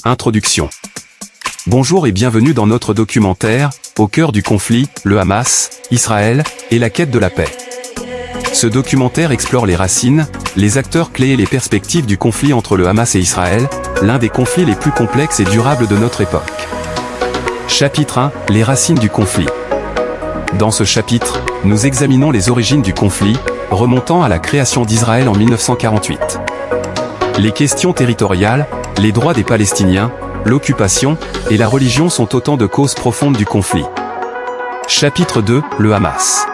Introduction. Bonjour et bienvenue dans notre documentaire, au cœur du conflit, le Hamas, Israël, et la quête de la paix. Ce documentaire explore les racines, les acteurs clés et les perspectives du conflit entre le Hamas et Israël, l'un des conflits les plus complexes et durables de notre époque. Chapitre 1, les racines du conflit. Dans ce chapitre, nous examinons les origines du conflit, remontant à la création d'Israël en 1948. Les questions territoriales, les droits des Palestiniens, l'occupation et la religion sont autant de causes profondes du conflit. Chapitre 2, le Hamas.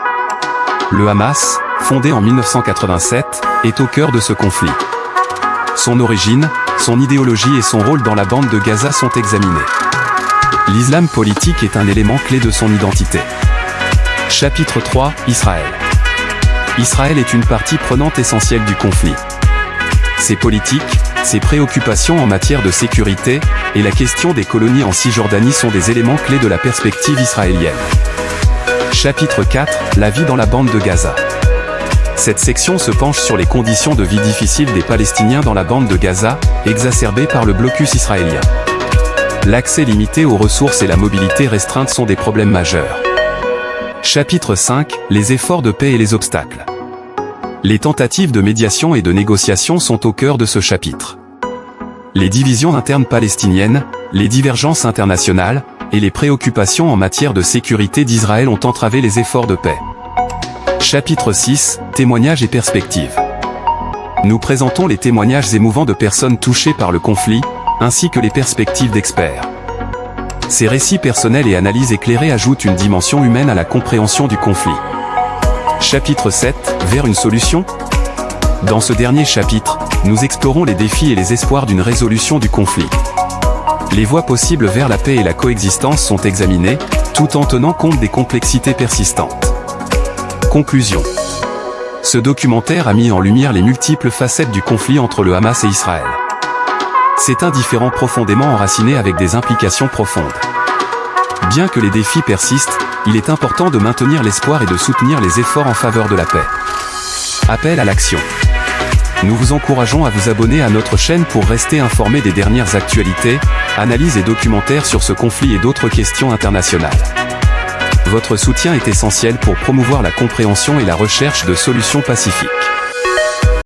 Le Hamas, fondé en 1987, est au cœur de ce conflit. Son origine, son idéologie et son rôle dans la bande de Gaza sont examinés. L'islam politique est un élément clé de son identité. Chapitre 3, Israël. Israël est une partie prenante essentielle du conflit. Ses politiques, ses préoccupations en matière de sécurité, et la question des colonies en Cisjordanie sont des éléments clés de la perspective israélienne. Chapitre 4, la vie dans la bande de Gaza. Cette section se penche sur les conditions de vie difficiles des Palestiniens dans la bande de Gaza, exacerbées par le blocus israélien. L'accès limité aux ressources et la mobilité restreinte sont des problèmes majeurs. Chapitre 5, les efforts de paix et les obstacles. Les tentatives de médiation et de négociation sont au cœur de ce chapitre. Les divisions internes palestiniennes, les divergences internationales, et les préoccupations en matière de sécurité d'Israël ont entravé les efforts de paix. Chapitre 6, témoignages et perspectives. Nous présentons les témoignages émouvants de personnes touchées par le conflit, ainsi que les perspectives d'experts. Ces récits personnels et analyses éclairées ajoutent une dimension humaine à la compréhension du conflit. Chapitre 7, vers une solution. Dans ce dernier chapitre, nous explorons les défis et les espoirs d'une résolution du conflit. Les voies possibles vers la paix et la coexistence sont examinées, tout en tenant compte des complexités persistantes. Conclusion. Ce documentaire a mis en lumière les multiples facettes du conflit entre le Hamas et Israël. C'est un différend profondément enraciné avec des implications profondes. Bien que les défis persistent, il est important de maintenir l'espoir et de soutenir les efforts en faveur de la paix. Appel à l'action. Nous vous encourageons à vous abonner à notre chaîne pour rester informés des dernières actualités, analyses et documentaires sur ce conflit et d'autres questions internationales. Votre soutien est essentiel pour promouvoir la compréhension et la recherche de solutions pacifiques.